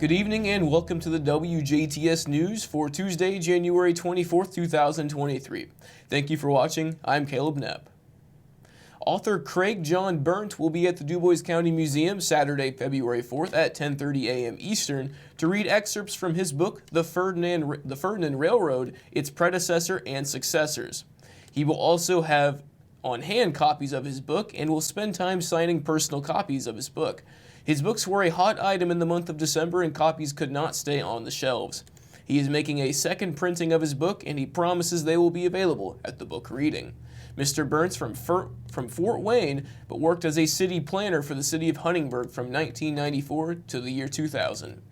Good evening and welcome to the WJTS News for Tuesday, January 24th, 2023. Thank you for watching. I'm Kaleb Knepp. Author Craig John Berndt will be at the DuBois County Museum Saturday, February 4th at 10:30 a.m. Eastern to read excerpts from his book, The Ferdinand Railroad, Its Predecessor and Successors. He will also have on hand copies of his book and will spend time signing personal copies of his book. His books were a hot item in the month of December and copies could not stay on the shelves. He is making a second printing of his book and he promises they will be available at the book reading. Mr. Berndt from Fort Wayne, but worked as a city planner for the city of Huntingburg from 1994 to the year 2000.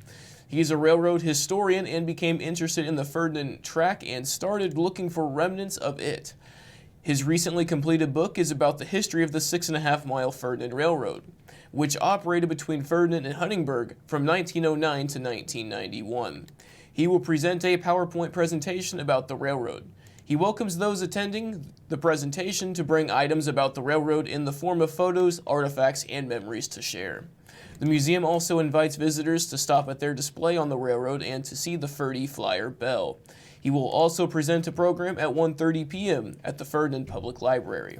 He is a railroad historian and became interested in the Ferdinand track and started looking for remnants of it. His recently completed book is about the history of the 6.5-mile Ferdinand Railroad, which operated between Ferdinand and Huntingburg from 1909 to 1991. He will present a PowerPoint presentation about the railroad. He welcomes those attending the presentation to bring items about the railroad in the form of photos, artifacts, and memories to share. The museum also invites visitors to stop at their display on the railroad and to see the Ferdy Flyer Bell. He will also present a program at 1:30 p.m. at the Ferdinand Public Library.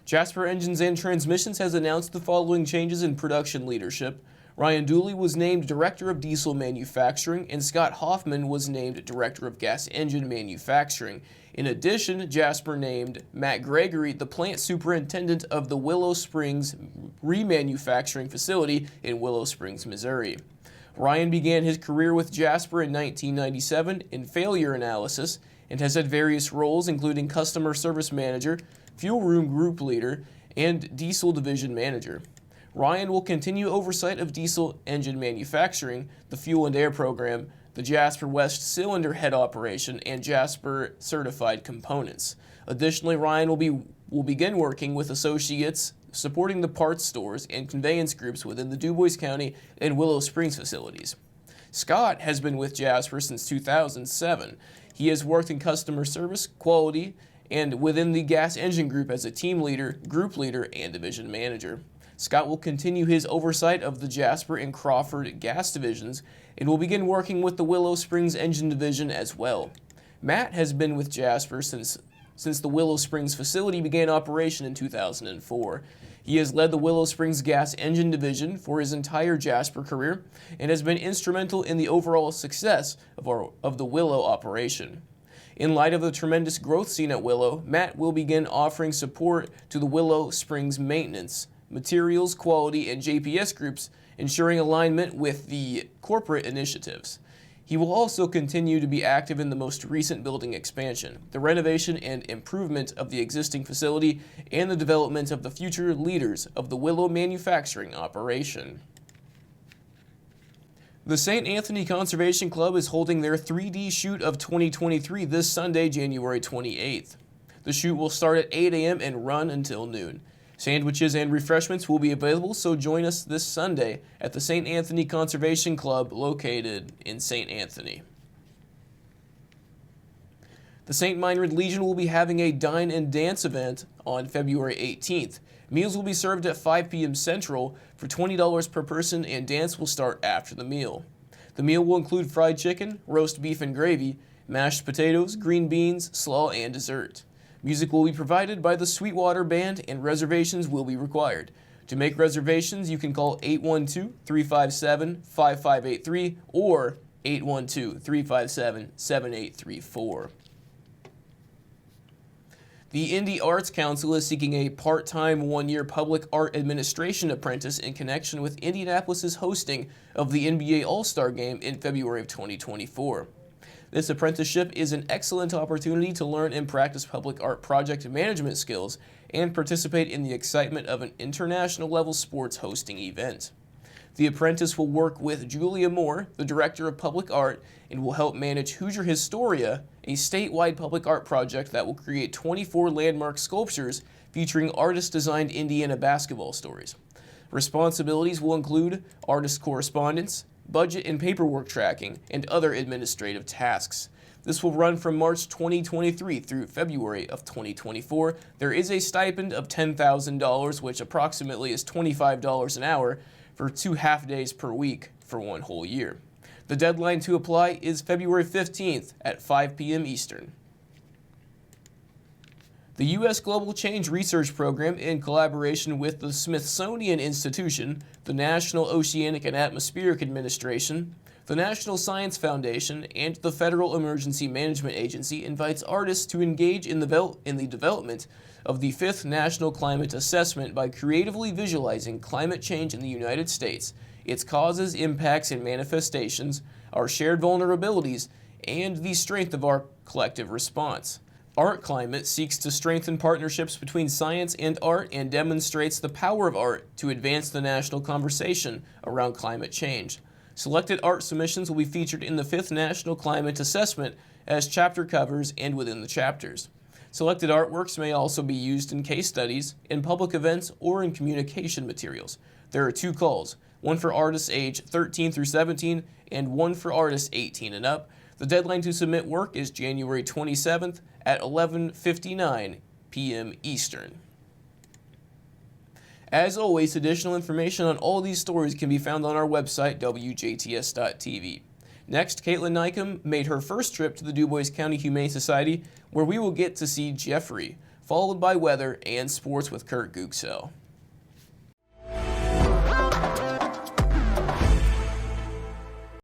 Jasper Engines and Transmissions has announced the following changes in production leadership. Ryan Dooley was named Director of Diesel Manufacturing, and Scott Hoffman was named Director of Gas Engine Manufacturing. In addition, Jasper named Matt Gregory the Plant Superintendent of the Willow Springs Remanufacturing Facility in Willow Springs, Missouri. Ryan began his career with Jasper in 1997 in failure analysis and has had various roles including Customer Service Manager, Fuel Room Group Leader, and Diesel Division Manager. Ryan will continue oversight of diesel engine manufacturing, the Fuel and Air Program, the Jasper West Cylinder Head Operation, and Jasper Certified Components. Additionally, Ryan will begin working with associates supporting the parts stores and conveyance groups within the DuBois County and Willow Springs facilities. Scott has been with Jasper since 2007. He has worked in customer service, quality, and within the gas engine group as a team leader, group leader, and division manager. Scott will continue his oversight of the Jasper and Crawford gas divisions and will begin working with the Willow Springs engine division as well. Matt has been with Jasper since the Willow Springs facility began operation in 2004. He has led the Willow Springs gas engine division for his entire Jasper career and has been instrumental in the overall success of the Willow operation. In light of the tremendous growth seen at Willow, Matt will begin offering support to the Willow Springs maintenance, materials, quality, and JPS groups, ensuring alignment with the corporate initiatives. He will also continue to be active in the most recent building expansion, the renovation and improvement of the existing facility, and the development of the future leaders of the Willow manufacturing operation. The St. Anthony Conservation Club is holding their 3D shoot of 2023 this Sunday, January 28th. The shoot will start at 8 a.m. and run until noon. Sandwiches and refreshments will be available, so join us this Sunday at the St. Anthony Conservation Club located in St. Anthony. The St. Meinrad Legion will be having a dine and dance event on February 18th. Meals will be served at 5 p.m. Central for $20 per person, and dance will start after the meal. The meal will include fried chicken, roast beef and gravy, mashed potatoes, green beans, slaw, and dessert. Music will be provided by the Sweetwater Band, and reservations will be required. To make reservations, you can call 812-357-5583 or 812-357-7834. The Indy Arts Council is seeking a part-time one-year public art administration apprentice in connection with Indianapolis's hosting of the NBA All-Star Game in February of 2024. This apprenticeship is an excellent opportunity to learn and practice public art project management skills and participate in the excitement of an international-level sports hosting event. The apprentice will work with Julia Moore, the Director of Public Art, and will help manage Hoosier Historia, a statewide public art project that will create 24 landmark sculptures featuring artist-designed Indiana basketball stories. Responsibilities will include artist correspondence, budget and paperwork tracking, and other administrative tasks. This will run from March 2023 through February of 2024. There is a stipend of $10,000, which approximately is $25 an hour, for 2 half-days per week for 1 whole year. The deadline to apply is February 15th at 5 p.m. Eastern. The U.S. Global Change Research Program, in collaboration with the Smithsonian Institution, the National Oceanic and Atmospheric Administration, the National Science Foundation, and the Federal Emergency Management Agency, invites artists to engage in the development of the 5th National Climate Assessment by creatively visualizing climate change in the United States, its causes, impacts, and manifestations, our shared vulnerabilities, and the strength of our collective response. Art Climate seeks to strengthen partnerships between science and art and demonstrates the power of art to advance the national conversation around climate change. Selected art submissions will be featured in the 5th National Climate Assessment as chapter covers and within the chapters. Selected artworks may also be used in case studies, in public events, or in communication materials. There are 2 calls, one for artists age 13 through 17 and one for artists 18 and up. The deadline to submit work is January 27th at 11:59 p.m. Eastern. As always, additional information on all these stories can be found on our website, WJTS.tv. Next, Caitlin Nycomb made her first trip to the DuBois County Humane Society, where we will get to see Jeffrey, followed by weather and sports with Kurt Guxell.